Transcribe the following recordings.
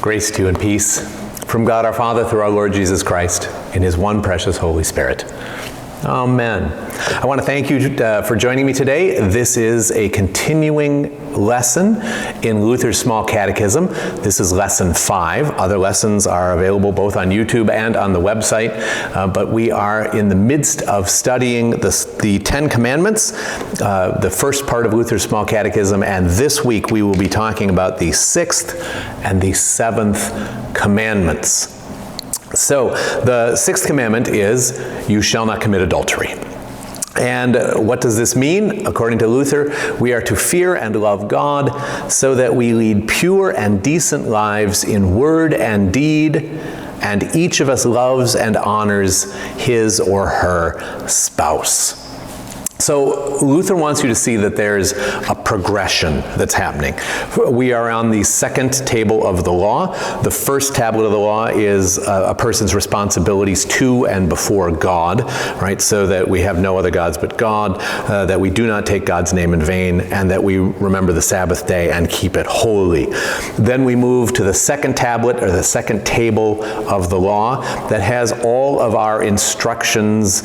Grace to you and peace from God our Father through our Lord Jesus Christ in his one precious Holy Spirit. Amen. I want to thank you for joining me today. This is a continuing lesson in Luther's Small Catechism. This is lesson 5. Other lessons are available both on YouTube and on the website, but we are in the midst of studying the Ten Commandments, the first part of Luther's Small Catechism, and this week we will be talking about the 6th and the 7th commandments. So, the 6th commandment is, you shall not commit adultery. And what does this mean? According to Luther, we are to fear and love God so that we lead pure and decent lives in word and deed, and each of us loves and honors his or her spouse. So Luther wants you to see that there's a progression that's happening. We are on the second table of the law. The first tablet of the law is a person's responsibilities to and before God, right? So that we have no other gods but God, that we do not take God's name in vain, and that we remember the Sabbath day and keep it holy. Then we move to the second tablet, or the second table of the law, that has all of our instructions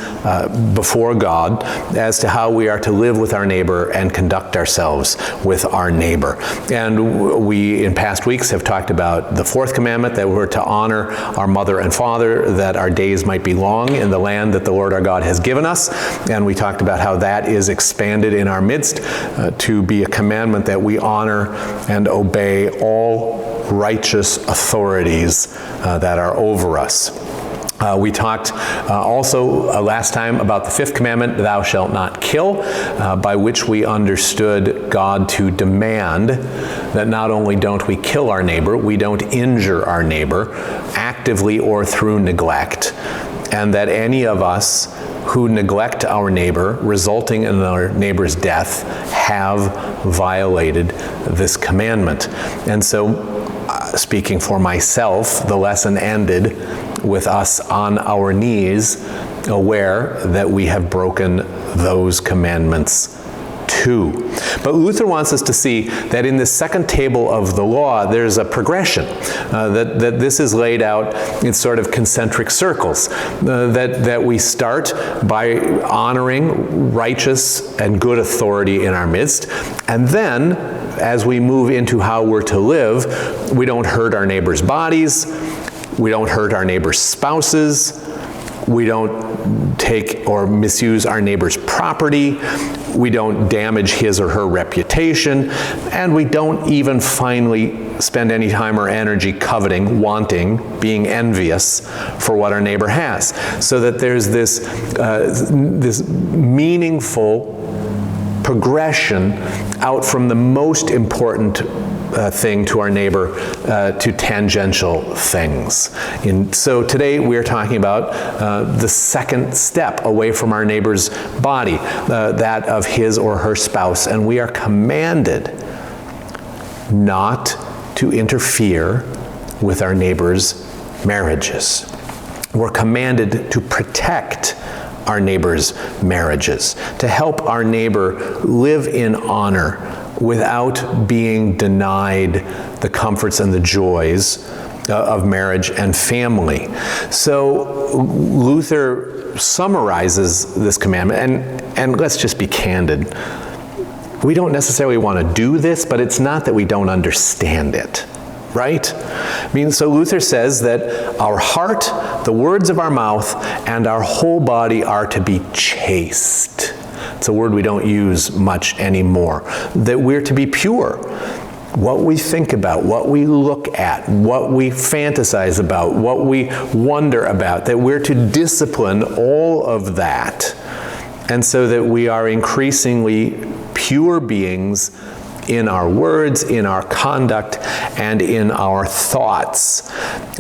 before God as to how we are to live with our neighbor and conduct ourselves with our neighbor. And we, in past weeks, have talked about the fourth commandment, that we're to honor our mother and father, that our days might be long in the land that the Lord our God has given us. And we talked about how that is expanded in our midst to be a commandment that we honor and obey all righteous authorities that are over us. We talked also last time about the fifth commandment, thou shalt not kill, by which we understood God to demand that not only don't we kill our neighbor, we don't injure our neighbor actively or through neglect, and that any of us who neglect our neighbor, resulting in our neighbor's death, have violated this commandment. And so, speaking for myself, the lesson ended with us on our knees, aware that we have broken those commandments too. But Luther wants us to see that in this second table of the law, there's a progression, that this is laid out in sort of concentric circles, that we start by honoring righteous and good authority in our midst, and then as we move into how we're to live, we don't hurt our neighbor's bodies, we don't hurt our neighbor's spouses, we don't take or misuse our neighbor's property, we don't damage his or her reputation, and we don't even finally spend any time or energy coveting, wanting, being envious for what our neighbor has. So that there's this meaningful progression out from the most important thing to our neighbor to tangential things. So today we're talking about the second step away from our neighbor's body, that of his or her spouse, and we are commanded not to interfere with our neighbor's marriages. We're commanded to protect our neighbor's marriages, to help our neighbor live in honor without being denied the comforts and the joys of marriage and family. So Luther summarizes this commandment, and let's just be candid. We don't necessarily want to do this, but it's not that we don't understand it. Right? So Luther says that our heart, the words of our mouth, and our whole body are to be chaste. It's a word we don't use much anymore. That we're to be pure. What we think about, what we look at, what we fantasize about, what we wonder about, that we're to discipline all of that. And so that we are increasingly pure beings in our words, in our conduct, and in our thoughts.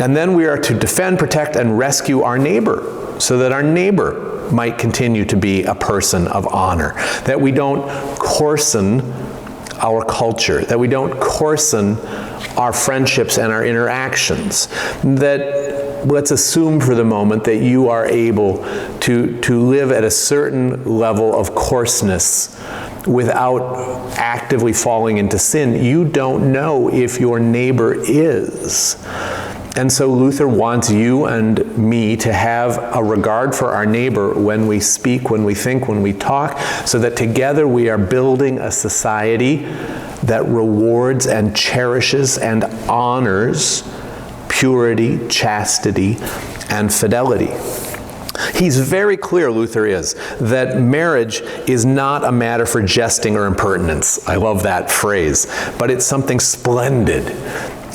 And then we are to defend, protect, and rescue our neighbor, so that our neighbor might continue to be a person of honor. That we don't coarsen our culture, that we don't coarsen our friendships and our interactions. That let's assume for the moment that you are able to live at a certain level of coarseness without actively falling into sin, you don't know if your neighbor is. And so Luther wants you and me to have a regard for our neighbor when we speak, when we think, when we talk, so that together we are building a society that rewards and cherishes and honors purity, chastity, and fidelity. He's very clear, Luther is, that marriage is not a matter for jesting or impertinence. I love that phrase. But it's something splendid.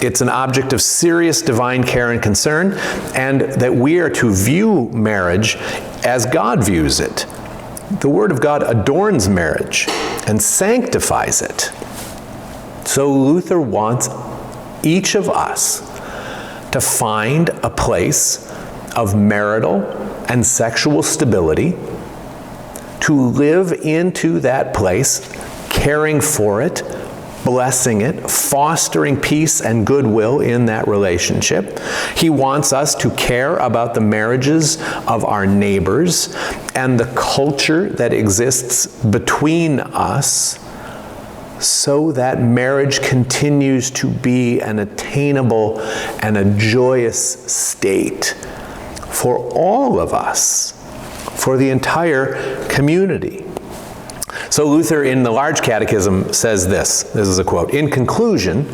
It's an object of serious divine care and concern, and that we are to view marriage as God views it. The Word of God adorns marriage and sanctifies it. So Luther wants each of us to find a place of marital and sexual stability, to live into that place, caring for it, blessing it, fostering peace and goodwill in that relationship. He wants us to care about the marriages of our neighbors and the culture that exists between us, so that marriage continues to be an attainable and a joyous state for all of us, for the entire community. So Luther in the Large Catechism says this is a quote, "In conclusion,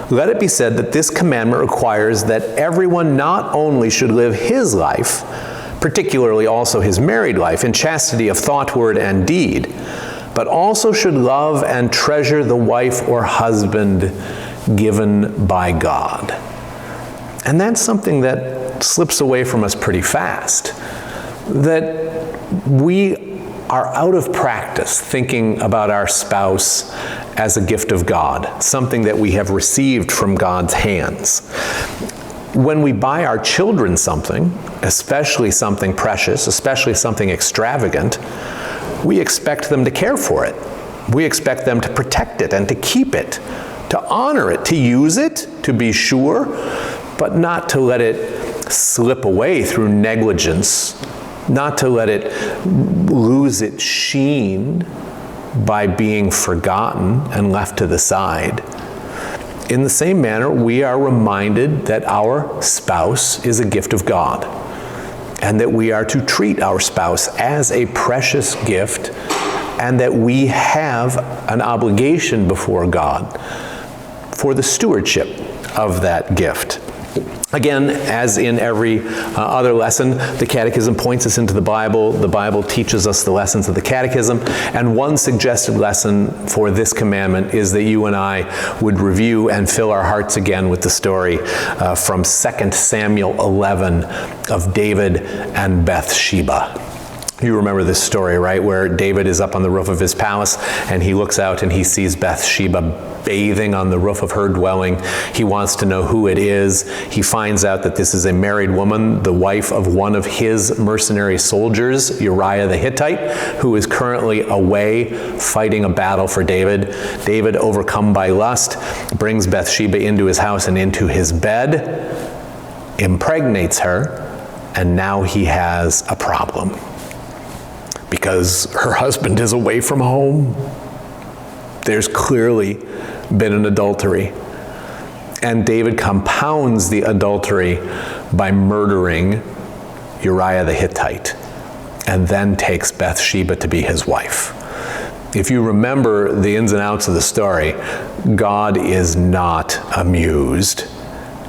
let it be said that this commandment requires that everyone not only should live his life, particularly also his married life, in chastity of thought, word, and deed, but also should love and treasure the wife or husband given by God." And that's something that slips away from us pretty fast. That we are out of practice thinking about our spouse as a gift of God, something that we have received from God's hands. When we buy our children something, especially something precious, especially something extravagant, we expect them to care for it. We expect them to protect it and to keep it, to honor it, to use it, to be sure, but not to let it slip away through negligence, not to let it lose its sheen by being forgotten and left to the side. In the same manner, we are reminded that our spouse is a gift of God, and that we are to treat our spouse as a precious gift, and that we have an obligation before God for the stewardship of that gift. Again, as in every other lesson, the Catechism points us into the Bible. The Bible teaches us the lessons of the Catechism. And one suggested lesson for this commandment is that you and I would review and fill our hearts again with the story from 2 Samuel 11 of David and Bathsheba. You remember this story, right? Where David is up on the roof of his palace and he looks out and he sees Bathsheba bathing on the roof of her dwelling. He wants to know who it is. He finds out that this is a married woman, the wife of one of his mercenary soldiers, Uriah the Hittite, who is currently away fighting a battle for David. David, overcome by lust, brings Bathsheba into his house and into his bed, impregnates her, and now he has a problem, because her husband is away from home. There's clearly been an adultery. And David compounds the adultery by murdering Uriah the Hittite, and then takes Bathsheba to be his wife. If you remember the ins and outs of the story, God is not amused,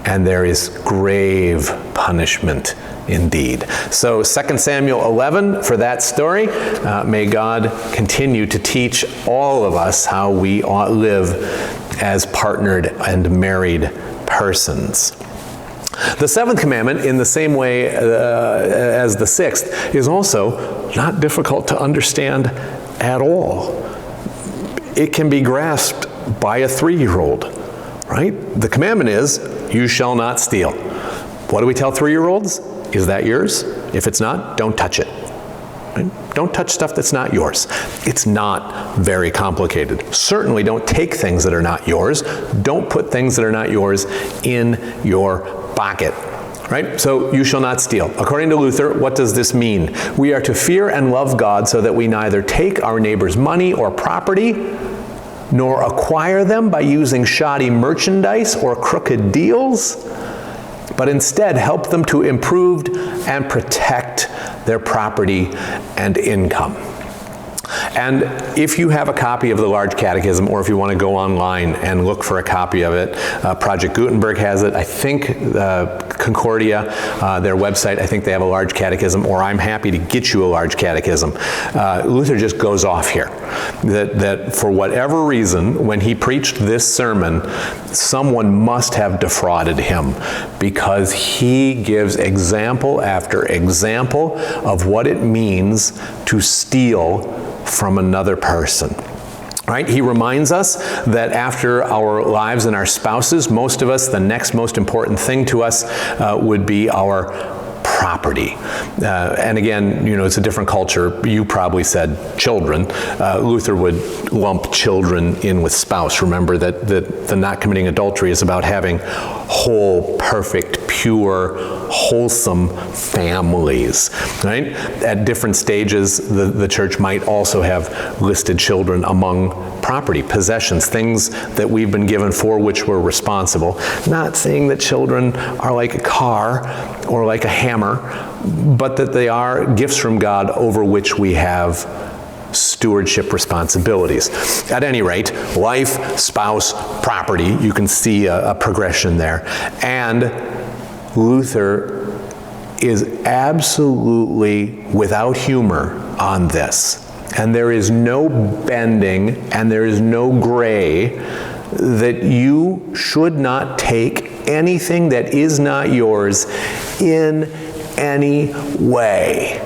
and there is grave punishment indeed. So 2 Samuel 11 for that story. May God continue to teach all of us how we ought to live as partnered and married persons. The seventh commandment, in the same way as the sixth, is also not difficult to understand at all. It can be grasped by a 3-year-old, right? The commandment is, you shall not steal. What do we tell 3-year-olds? Is that yours? If it's not, don't touch it. Right? Don't touch stuff that's not yours. It's not very complicated. Certainly don't take things that are not yours. Don't put things that are not yours in your pocket. right? So you shall not steal. According to Luther, what does this mean? We are to fear and love God so that we neither take our neighbor's money or property, nor acquire them by using shoddy merchandise or crooked deals, but instead help them to improve and protect their property and income. And if you have a copy of the Large Catechism, or if you want to go online and look for a copy of it, Project Gutenberg has it. I think Concordia, their website, I think they have a Large Catechism, or I'm happy to get you a Large Catechism. Luther just goes off here. That for whatever reason, when he preached this sermon, someone must have defrauded him, because he gives example after example of what it means to steal from another person. Right? He reminds us that after our lives and our spouses, most of us, the next most important thing to us would be our property. And again, you know, it's a different culture. You probably said children. Luther would lump children in with spouse. Remember that the not committing adultery is about having whole, perfect, pure, wholesome families, right? At different stages, the church might also have listed children among property, possessions, things that we've been given for which we're responsible. Not saying that children are like a car or like a hammer, but that they are gifts from God over which we have stewardship responsibilities. At any rate, life, spouse, property, you can see a progression there. And Luther is absolutely without humor on this. And there is no bending and there is no gray, that you should not take anything that is not yours in any way.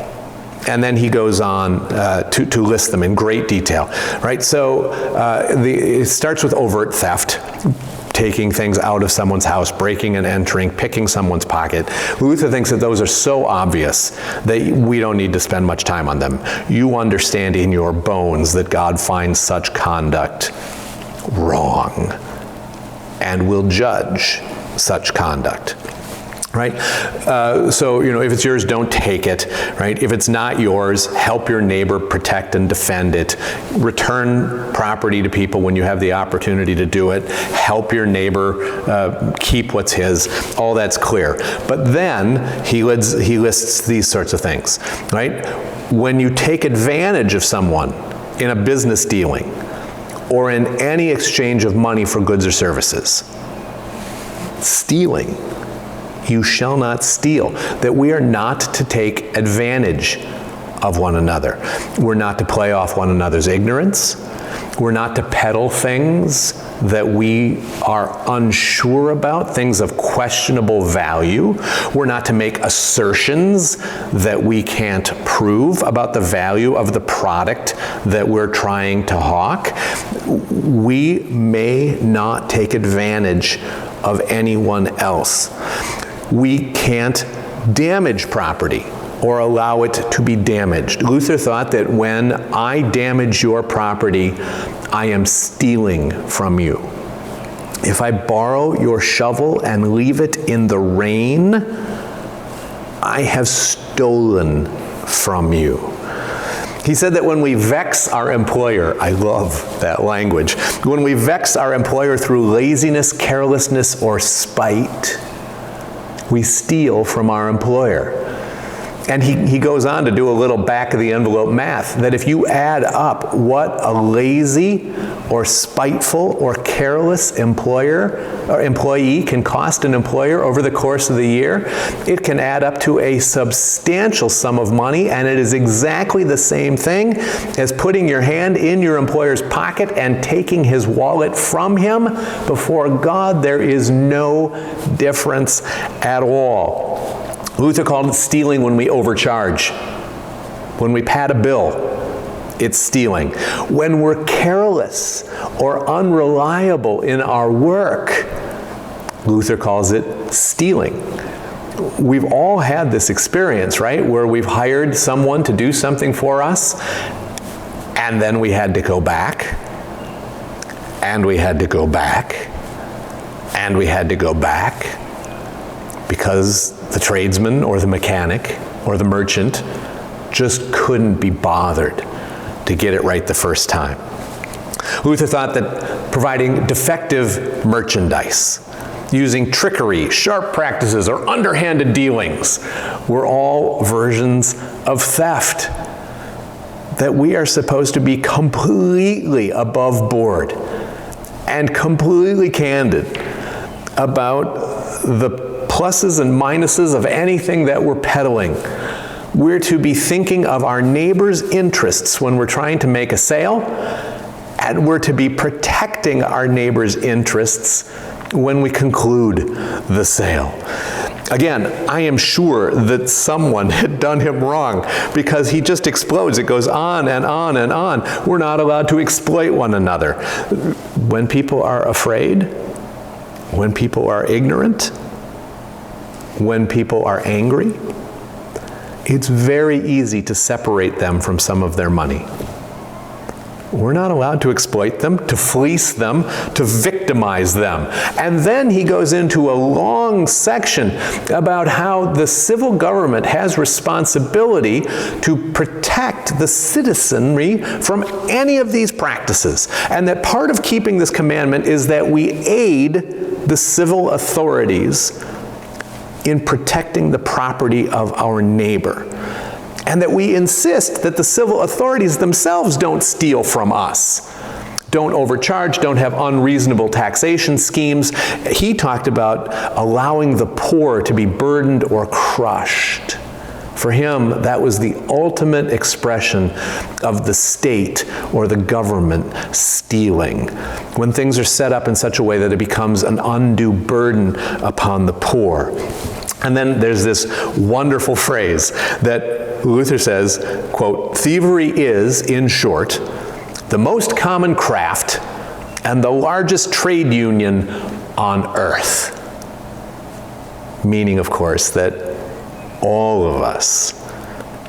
And then he goes on to list them in great detail, right? So it starts with overt theft, taking things out of someone's house, breaking and entering, picking someone's pocket. Luther thinks that those are so obvious that we don't need to spend much time on them. You understand in your bones that God finds such conduct wrong and will judge such conduct. Right? So, you know, if it's yours, don't take it, right? If it's not yours, help your neighbor protect and defend it. Return property to people when you have the opportunity to do it. Help your neighbor keep what's his. All that's clear. But then he lists these sorts of things, right? When you take advantage of someone in a business dealing or in any exchange of money for goods or services, stealing. You shall not steal. That we are not to take advantage of one another. We're not to play off one another's ignorance. We're not to peddle things that we are unsure about, things of questionable value. We're not to make assertions that we can't prove about the value of the product that we're trying to hawk. We may not take advantage of anyone else. We can't damage property or allow it to be damaged. Luther thought that when I damage your property, I am stealing from you. If I borrow your shovel and leave it in the rain, I have stolen from you. He said that when we vex our employer, I love that language, when we vex our employer through laziness, carelessness, or spite, we steal from our employer. And he goes on to do a little back-of-the-envelope math, that if you add up what a lazy or spiteful or careless employer or employee can cost an employer over the course of the year, it can add up to a substantial sum of money, and it is exactly the same thing as putting your hand in your employer's pocket and taking his wallet from him. Before God, there is no difference at all. Luther called it stealing when we overcharge. When we pad a bill, it's stealing. When we're careless or unreliable in our work, Luther calls it stealing. We've all had this experience, right? Where we've hired someone to do something for us, and then we had to go back, and we had to go back, and we had to go back. because the tradesman or the mechanic or the merchant just couldn't be bothered to get it right the first time. Luther thought that providing defective merchandise, using trickery, sharp practices, or underhanded dealings were all versions of theft. That we are supposed to be completely above board and completely candid about the pluses and minuses of anything that we're peddling. We're to be thinking of our neighbor's interests when we're trying to make a sale, and we're to be protecting our neighbor's interests when we conclude the sale. Again, I am sure that someone had done him wrong because he just explodes. It goes on and on and on. We're not allowed to exploit one another. When people are afraid, when people are ignorant, when people are angry, it's very easy to separate them from some of their money. We're not allowed to exploit them, to fleece them, to victimize them. And then he goes into a long section about how the civil government has responsibility to protect the citizenry from any of these practices. And that part of keeping this commandment is that we aid the civil authorities in protecting the property of our neighbor. And that we insist that the civil authorities themselves don't steal from us, don't overcharge, don't have unreasonable taxation schemes. He talked about allowing the poor to be burdened or crushed. For him, that was the ultimate expression of the state or the government stealing. When things are set up in such a way that it becomes an undue burden upon the poor. And then there's this wonderful phrase that Luther says, quote, "Thievery is, in short, the most common craft and the largest trade union on earth." Meaning, of course, that all of us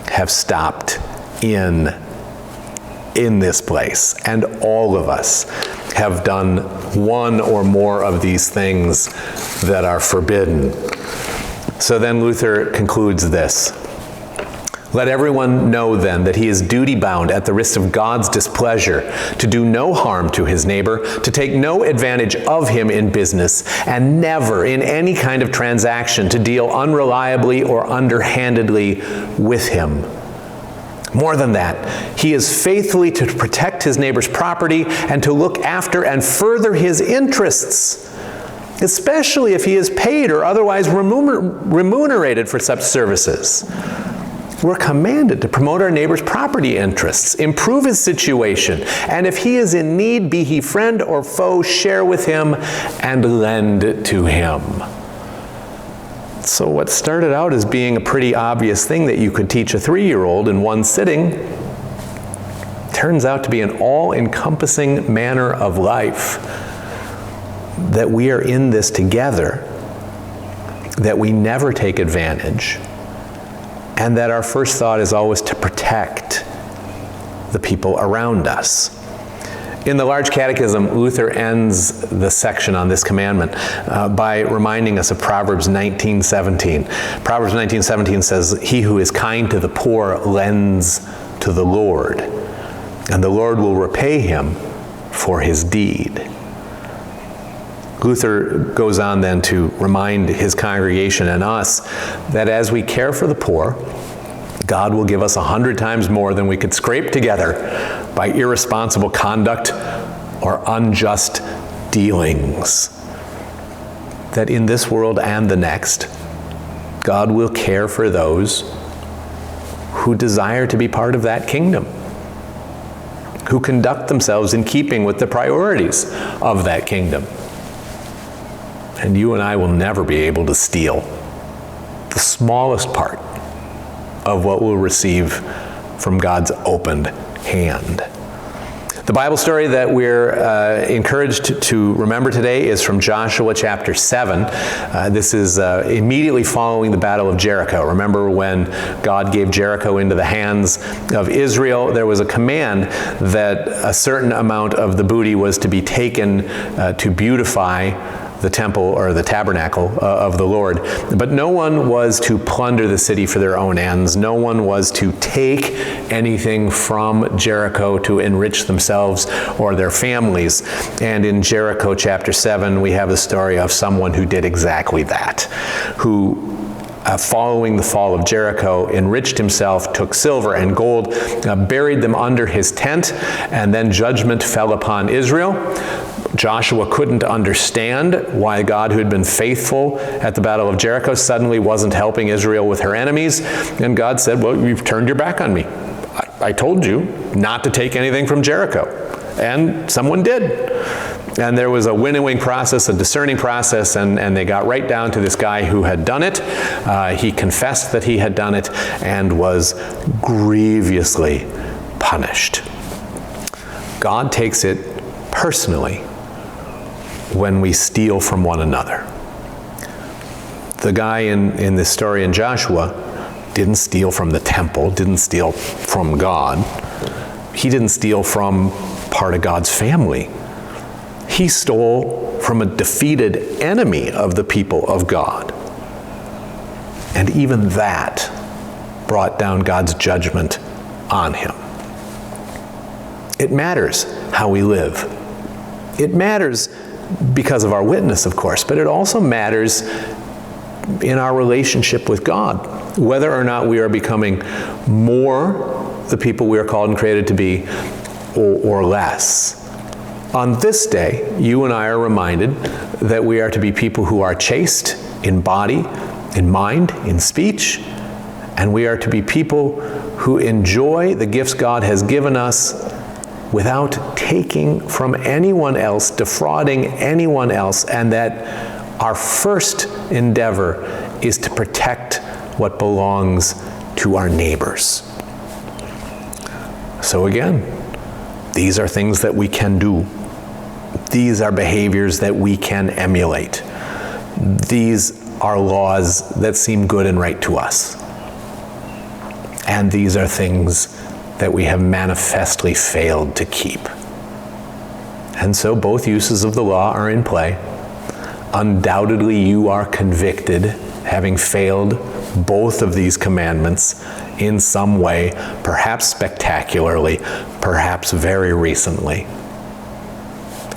have stopped in this place, and all of us have done one or more of these things that are forbidden. So then Luther concludes this. "Let everyone know then that he is duty-bound at the risk of God's displeasure to do no harm to his neighbor, to take no advantage of him in business, and never in any kind of transaction to deal unreliably or underhandedly with him. More than that, he is faithfully to protect his neighbor's property and to look after and further his interests, especially if he is paid or otherwise remunerated for such services. We're commanded to promote our neighbor's property interests, improve his situation, and if he is in need, be he friend or foe, share with him and lend to him." So what started out as being a pretty obvious thing that you could teach a 3-year-old in one sitting turns out to be an all-encompassing manner of life. That we are in this together, that we never take advantage, and that our first thought is always to protect the people around us. In the Large Catechism, Luther ends the section on this commandment by reminding us of Proverbs 19:17. Proverbs 19:17 says, "He who is kind to the poor lends to the Lord, and the Lord will repay him for his deed." Luther goes on then to remind his congregation and us that as we care for the poor, God will give us 100 times more than we could scrape together by irresponsible conduct or unjust dealings. That in this world and the next, God will care for those who desire to be part of that kingdom, who conduct themselves in keeping with the priorities of that kingdom. And you and I will never be able to steal the smallest part of what we'll receive from God's opened hand. The Bible story that we're encouraged to remember today is from Joshua chapter 7. This is immediately following the Battle of Jericho. Remember when God gave Jericho into the hands of Israel, there was a command that a certain amount of the booty was to be taken to beautify the temple or the tabernacle of the Lord. But no one was to plunder the city for their own ends. No one was to take anything from Jericho to enrich themselves or their families. And in Jericho chapter 7, we have the story of someone who did exactly that, who following the fall of Jericho, enriched himself, took silver and gold, buried them under his tent, and then judgment fell upon Israel. Joshua couldn't understand why God, who had been faithful at the Battle of Jericho, suddenly wasn't helping Israel with her enemies. And God said, well, you've turned your back on me. I told you not to take anything from Jericho. And someone did. And there was a winnowing process, a discerning process, and they got right down to this guy who had done it. He confessed that he had done it and was grievously punished. God takes it personally when we steal from one another. The guy in this story in Joshua didn't steal from the temple, didn't steal from God. He didn't steal from part of God's family. He stole from a defeated enemy of the people of God. And even that brought down God's judgment on him. It matters how we live. It matters because of our witness, of course, but it also matters in our relationship with God, whether or not we are becoming more the people we are called and created to be, or less. On this day, you and I are reminded that we are to be people who are chaste in body, in mind, in speech, and we are to be people who enjoy the gifts God has given us without taking from anyone else, defrauding anyone else, and that our first endeavor is to protect what belongs to our neighbors. So again, these are things that we can do. These are behaviors that we can emulate. These are laws that seem good and right to us. And these are things that we have manifestly failed to keep. And so both uses of the law are in play. Undoubtedly, you are convicted, having failed both of these commandments in some way, perhaps spectacularly, perhaps very recently.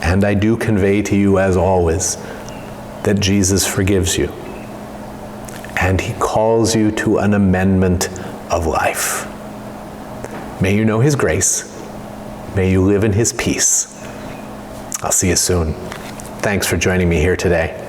And I do convey to you, as always, that Jesus forgives you. And he calls you to an amendment of life. May you know his grace. May you live in his peace. I'll see you soon. Thanks for joining me here today.